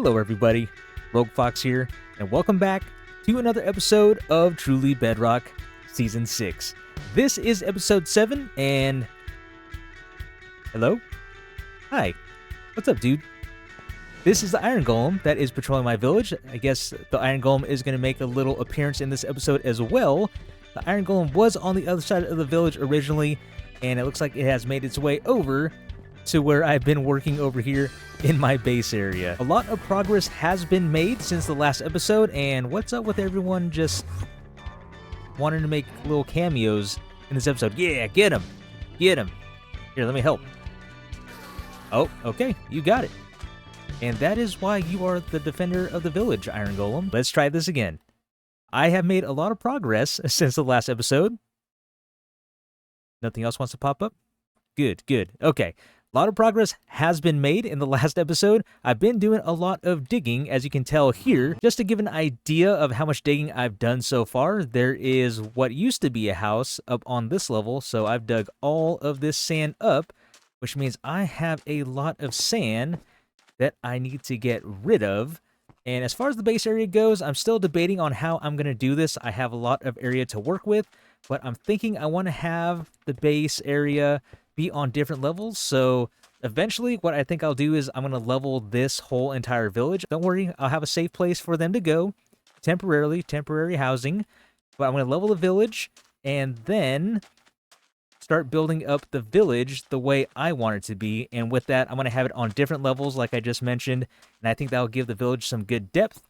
Hello everybody, Rogue Fox here, and welcome back to another episode of Truly Bedrock Season 6. This is episode 7, and... Hello? Hi. What's up, dude? This is the Iron Golem that is patrolling my village. I guess the Iron Golem is going to make a little appearance in this episode as well. The Iron Golem was on the other side of the village originally, and it looks like it has made its way over to where I've been working over here in my base area. A lot of progress has been made since the last episode, and what's up with everyone just wanting to make little cameos in this episode? Yeah, get him! Get him! Here, let me help. Oh, okay, you got it. And that is why you are the defender of the village, Iron Golem. Let's try this again. I have made a lot of progress since the last episode. Nothing else wants to pop up? Good, good. Okay. A lot of progress has been made in the last episode. I've been doing a lot of digging, as you can tell here. Just to give an idea of how much digging I've done so far, there is what used to be a house up on this level, so I've dug all of this sand up, which means I have a lot of sand that I need to get rid of. And as far as the base area goes, I'm still debating on how I'm going to do this. I have a lot of area to work with, but I'm thinking I want to have the base area be on different levels. So eventually what I think I'll do is I'm going to level this whole entire village. Don't worry, I'll have a safe place for them to go temporarily, temporary housing. But I'm going to level the village and then start building up the village the way I want it to be. And with that, I'm going to have it on different levels like I just mentioned. And I think that'll give the village some good depth.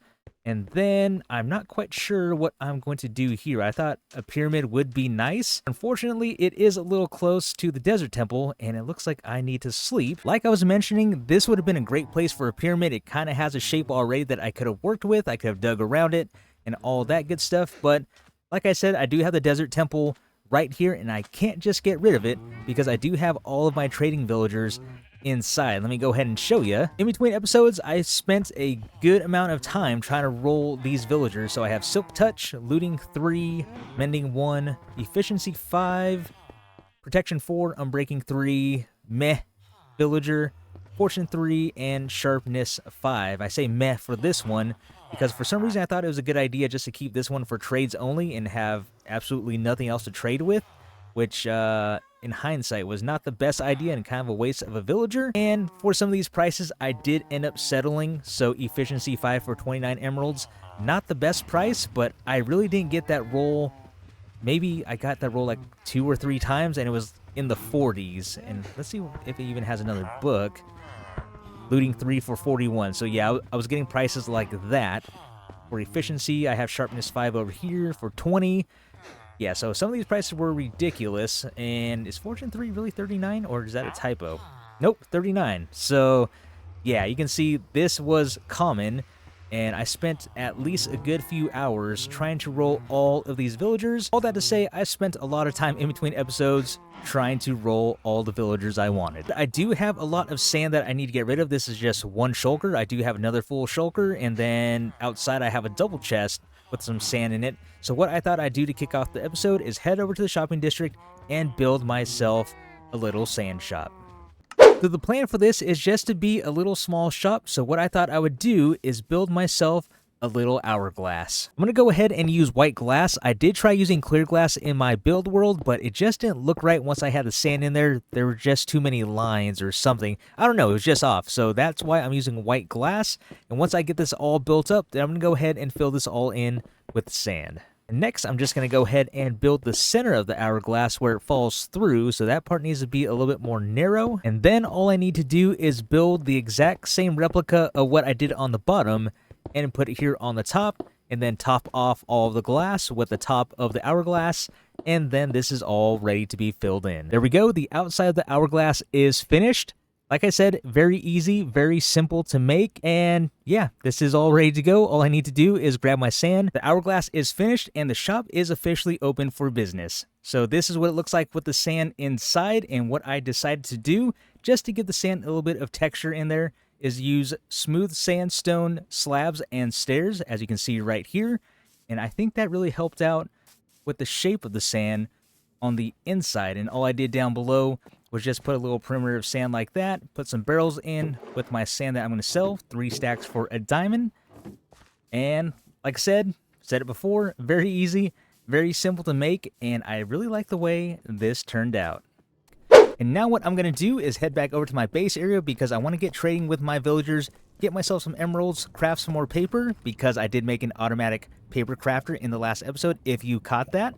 And then I'm not quite sure what I'm going to do here. I thought a pyramid would be nice. Unfortunately, it is a little close to the desert temple, and it looks like I need to sleep. Like I was mentioning, this would have been a great place for a pyramid. It kind of has a shape already that I could have worked with. I could have dug around it and all that good stuff. But like I said, I do have the desert temple right here, and I can't just get rid of it because I do have all of my trading villagers inside. Let me go ahead and show you. In between episodes, I spent a good amount of time trying to roll these villagers. So I have Silk Touch, Looting 3, Mending 1, Efficiency 5, Protection 4, Unbreaking 3, Meh Villager, Fortune 3, and Sharpness 5. I say meh for this one because for some reason I thought it was a good idea just to keep this one for trades only and have absolutely nothing else to trade with, which in hindsight was not the best idea and kind of a waste of a villager. And for some of these prices, I did end up settling. So Efficiency 5 for 29 emeralds, not the best price, but I really didn't get that roll. Maybe I got that roll like 2 or 3 times, and it was in the 40s. And let's see if it even has another book. Looting 3 for 41. So yeah, I was getting prices like that. For Efficiency, I have Sharpness 5 over here for 20. Yeah, so some of these prices were ridiculous. And is Fortune 3 really 39, or is that a typo? Nope, 39. So yeah, you can see this was common, and I spent at least a good few hours trying to roll all of these villagers. All that to say, I spent a lot of time in between episodes trying to roll all the villagers I wanted. I do have a lot of sand that I need to get rid of. This is just one shulker. I do have another full shulker, and then outside I have a double chest with some sand in it. So what I thought I'd do to kick off the episode is head over to the shopping district and build myself a little sand shop. So the plan for this is just to be a little small shop. So what I thought I would do is build myself a little hourglass. I'm going to go ahead and use white glass. I did try using clear glass in my build world, but it just didn't look right once I had the sand in there. There were just too many lines or something. I don't know, it was just off. So that's why I'm using white glass. And once I get this all built up, then I'm going to go ahead and fill this all in with sand. And next, I'm just going to go ahead and build the center of the hourglass where it falls through. So that part needs to be a little bit more narrow. And then all I need to do is build the exact same replica of what I did on the bottom and put it here on the top, and then top off all of the glass with the top of the hourglass, and then this is all ready to be filled in. There we go. The outside of the hourglass is finished. Like I said, very easy, very simple to make, and yeah, this is all ready to go. All I need to do is grab my sand. The hourglass is finished, and the shop is officially open for business. So this is what it looks like with the sand inside, and what I decided to do, just to give the sand a little bit of texture in there, is use smooth sandstone slabs and stairs, as you can see right here. And I think that really helped out with the shape of the sand on the inside. And all I did down below was just put a little perimeter of sand like that, put some barrels in with my sand that I'm going to sell, 3 stacks for a diamond. And like I said it before, very easy, very simple to make, and I really like the way this turned out. And now what I'm going to do is head back over to my base area because I want to get trading with my villagers, get myself some emeralds, craft some more paper, because I did make an automatic paper crafter in the last episode, if you caught that.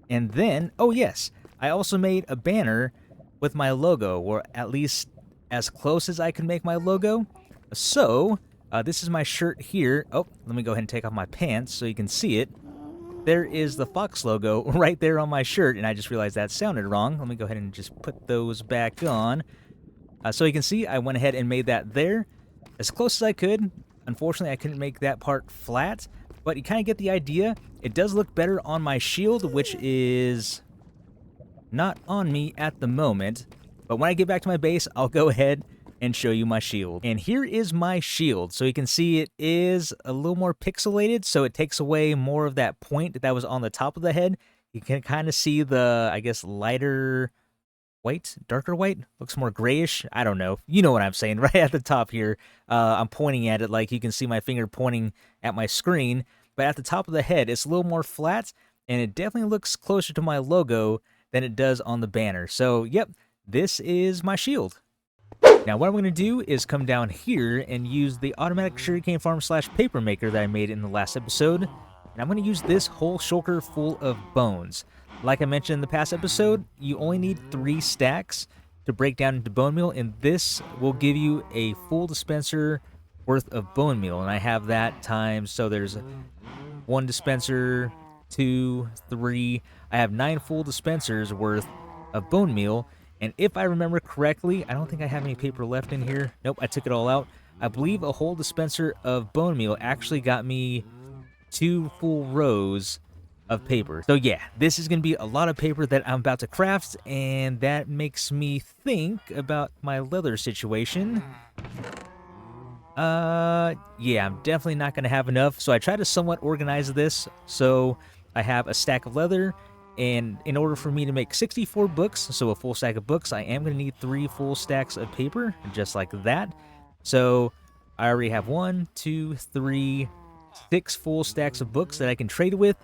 And then, oh yes, I also made a banner with my logo, or at least as close as I could make my logo. So, this is my shirt here. Oh, let me go ahead and take off my pants so you can see it. There is the Fox logo right there on my shirt, and I just realized that sounded wrong. Let me go ahead and just put those back on. So you can see I went ahead and made that there as close as I could. Unfortunately, I couldn't make that part flat, but you kind of get the idea. It does look better on my shield, which is not on me at the moment. But when I get back to my base, I'll go ahead and show you my shield. And here is my shield. So you can see it is a little more pixelated, so it takes away more of that point that was on the top of the head. You can kind of see the, I guess, lighter white, darker white, looks more grayish. I don't know. You know what I'm saying, right at the top here. I'm pointing at it like you can see my finger pointing at my screen, but at the top of the head, it's a little more flat, and it definitely looks closer to my logo than it does on the banner. So, yep, this is my shield. Now what I'm going to do is come down here and use the automatic sugarcane farm / paper maker that I made in the last episode. And I'm going to use this whole shulker full of bones. Like I mentioned in the past episode, you only need 3 stacks to break down into bone meal, and this will give you a full dispenser worth of bone meal. And I have that times, so there's 1 dispenser, 2, 3. I have 9 full dispensers worth of bone meal. And if I remember correctly, I don't think I have any paper left in here. Nope, I took it all out. I believe a whole dispenser of bone meal actually got me 2 full rows of paper. So yeah, this is going to be a lot of paper that I'm about to craft, and that makes me think about my leather situation. Yeah, I'm definitely not going to have enough, so I tried to somewhat organize this. So I have a stack of leather, and in order for me to make 64 books, so a full stack of books, I am going to need 3 full stacks of paper, just like that. So I already have 1, 2, 3, 6 full stacks of books that I can trade with,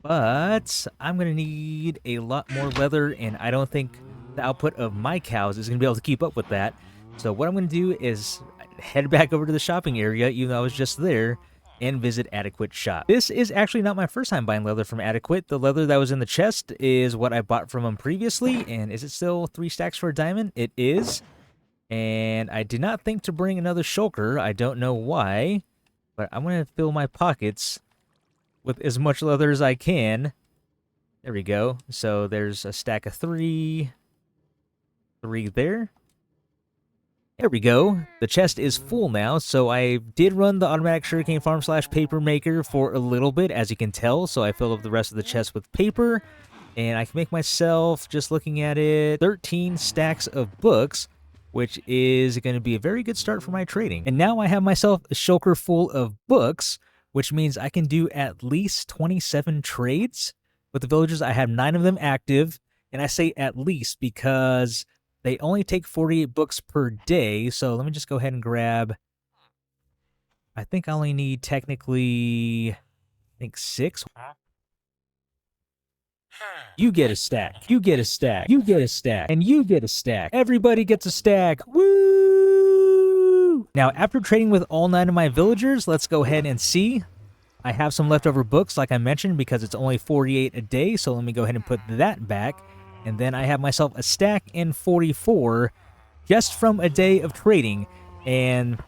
but I'm going to need a lot more leather, and I don't think the output of my cows is going to be able to keep up with that. So what I'm going to do is head back over to the shopping area, even though I was just there, and visit Adequate Shop. This is actually not my first time buying leather from Adequate. The leather that was in the chest is what I bought from them previously, and is it still 3 stacks for a diamond? It is. And I did not think to bring another shulker. I don't know why, but I'm going to fill my pockets with as much leather as I can. There we go. So there's a stack of 3 there. There we go. The chest is full now, so I did run the automatic sugarcane farm / paper maker for a little bit, as you can tell. So I filled up the rest of the chest with paper, and I can make myself, just looking at it, 13 stacks of books, which is going to be a very good start for my trading. And now I have myself a shulker full of books, which means I can do at least 27 trades with the villagers. I have 9 of them active, and I say at least because they only take 48 books per day, so let me just go ahead and grab, I think I only need technically, 6. You get a stack, you get a stack, you get a stack, and you get a stack. Everybody gets a stack. Woo! Now, after trading with all 9 of my villagers, let's go ahead and see. I have some leftover books, like I mentioned, because it's only 48 a day, so let me go ahead and put that back. And then I have myself a stack in 44 just from a day of trading. And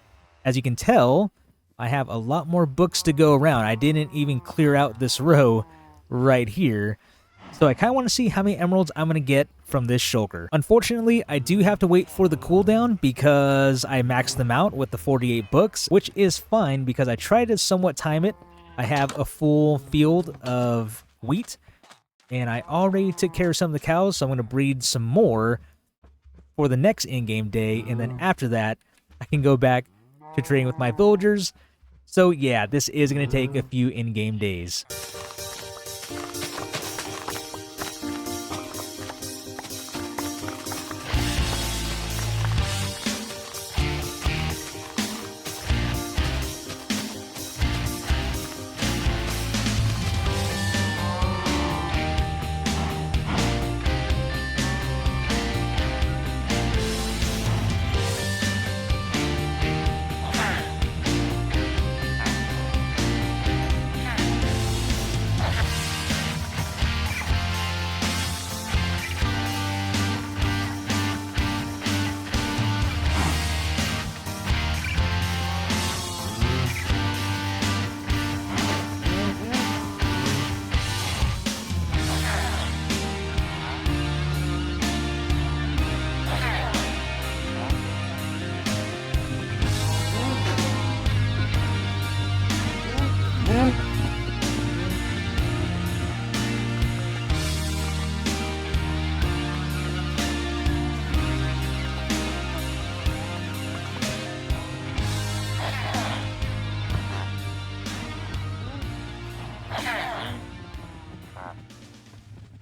as you can tell, I have a lot more books to go around. I didn't even clear out this row right here. So I kind of want to see how many emeralds I'm going to get from this shulker. Unfortunately, I do have to wait for the cooldown because I maxed them out with the 48 books, which is fine because I tried to somewhat time it. I have a full field of wheat, and I already took care of some of the cows, so I'm going to breed some more for the next in-game day, and then after that, I can go back to trading with my villagers. So yeah, this is going to take a few in-game days.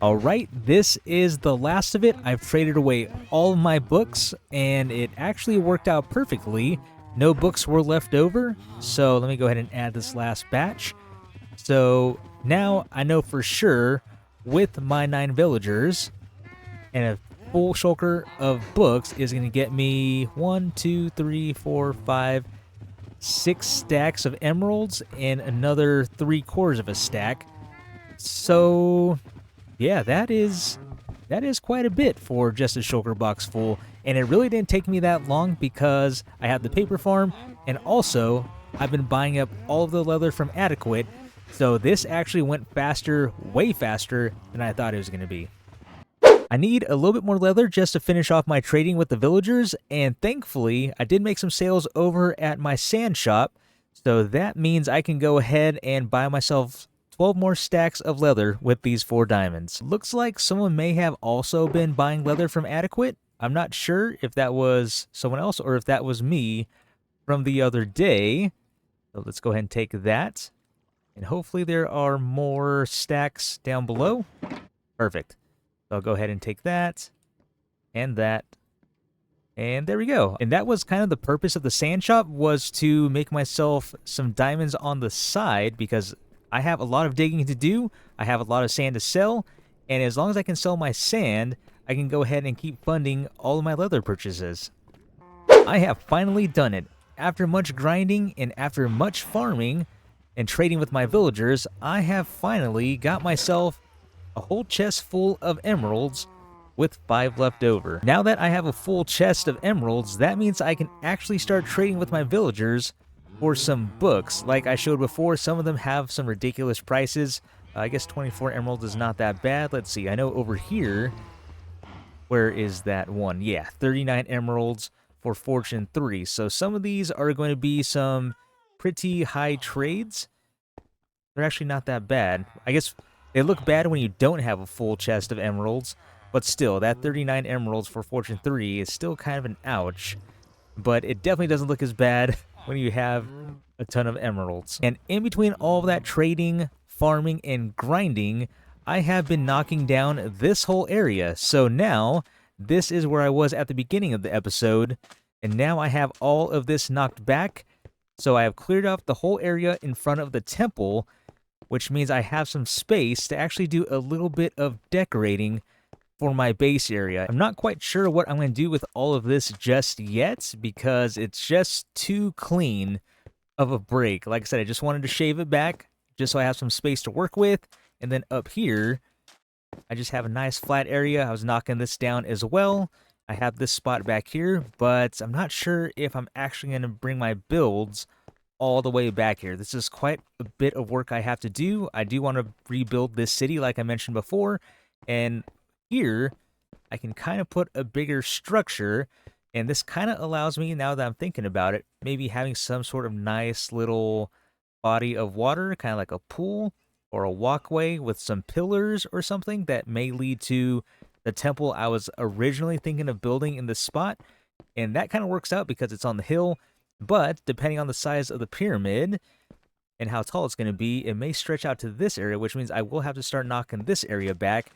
All right, this is the last of it. I've traded away all of my books, and it actually worked out perfectly. No books were left over, so let me go ahead and add this last batch. So now I know for sure with my 9 villagers and a full shulker of books is going to get me 1, 2, 3, 4, 5, 6 stacks of emeralds and another 3/4 of a stack. So yeah, that is quite a bit for just a shulker box full, and it really didn't take me that long because I have the paper farm, and also I've been buying up all of the leather from Adequate, so this actually went faster, way faster than I thought it was going to be. I need a little bit more leather just to finish off my trading with the villagers, and thankfully I did make some sales over at my sand shop, so that means I can go ahead and buy myself 12 more stacks of leather with these 4 diamonds. Looks like someone may have also been buying leather from Adequate. I'm not sure if that was someone else or if that was me from the other day. So let's go ahead and take that. And hopefully there are more stacks down below. Perfect. So I'll go ahead and take that and that. And there we go. And that was kind of the purpose of the sand shop, was to make myself some diamonds on the side, because I have a lot of digging to do, I have a lot of sand to sell, and as long as I can sell my sand, I can go ahead and keep funding all of my leather purchases. I have finally done it. After much grinding and after much farming and trading with my villagers, I have finally got myself a whole chest full of emeralds with 5 left over. Now that I have a full chest of emeralds, that means I can actually start trading with my villagers for some books. Like I showed before, some of them have some ridiculous prices. I guess 24 emeralds is not that bad. Let's see, I know over here, where is that one? Yeah, 39 emeralds for Fortune 3. So some of these are going to be some pretty high trades. They're actually not that bad. I guess they look bad when you don't have a full chest of emeralds, but still, that 39 emeralds for Fortune 3 is still kind of an ouch. But it definitely doesn't look as bad when you have a ton of emeralds. And in between all of that trading, farming, and grinding, I have been knocking down this whole area. So now, this is where I was at the beginning of the episode, and now I have all of this knocked back. So I have cleared off the whole area in front of the temple, which means I have some space to actually do a little bit of decorating for my base area. I'm not quite sure what I'm going to do with all of this just yet, because it's just too clean of a break. Like I said, I just wanted to shave it back just so I have some space to work with. And then up here, I just have a nice flat area. I was knocking this down as well. I have this spot back here, but I'm not sure if I'm actually going to bring my builds all the way back here. This is quite a bit of work I have to do. I do want to rebuild this city like I mentioned before, and here I can kind of put a bigger structure, and this kind of allows me, now that I'm thinking about it, maybe having some sort of nice little body of water, kind of like a pool or a walkway with some pillars or something that may lead to the temple I was originally thinking of building in this spot. And that kind of works out because it's on the hill, but depending on the size of the pyramid and how tall it's going to be, it may stretch out to this area, which means I will have to start knocking this area back.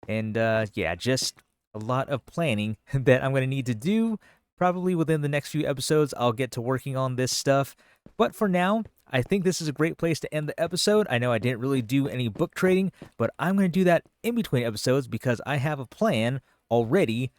And yeah, just a lot of planning that I'm going to need to do. Probably within the next few episodes, I'll get to working on this stuff. But for now, I think this is a great place to end the episode. I know I didn't really do any book trading, but I'm going to do that in between episodes because I have a plan already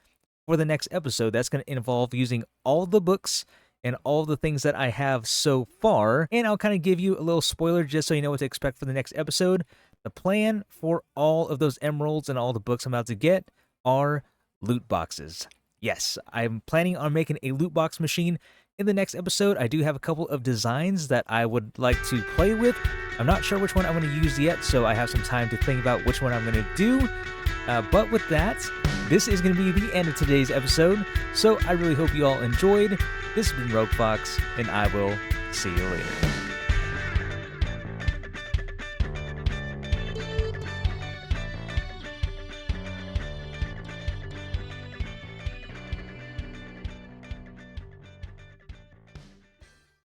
for the next episode that's going to involve using all the books and all the things that I have so far. And I'll kind of give you a little spoiler just so you know what to expect for the next episode. The plan for all of those emeralds and all the books I'm about to get are loot boxes. Yes, I'm planning on making a loot box machine in the next episode. I do have a couple of designs that I would like to play with. I'm not sure which one I'm going to use yet, so I have some time to think about which one I'm going to do. But with that, this is going to be the end of today's episode, so I really hope you all enjoyed. This has been Rogue Fox, and I will see you later.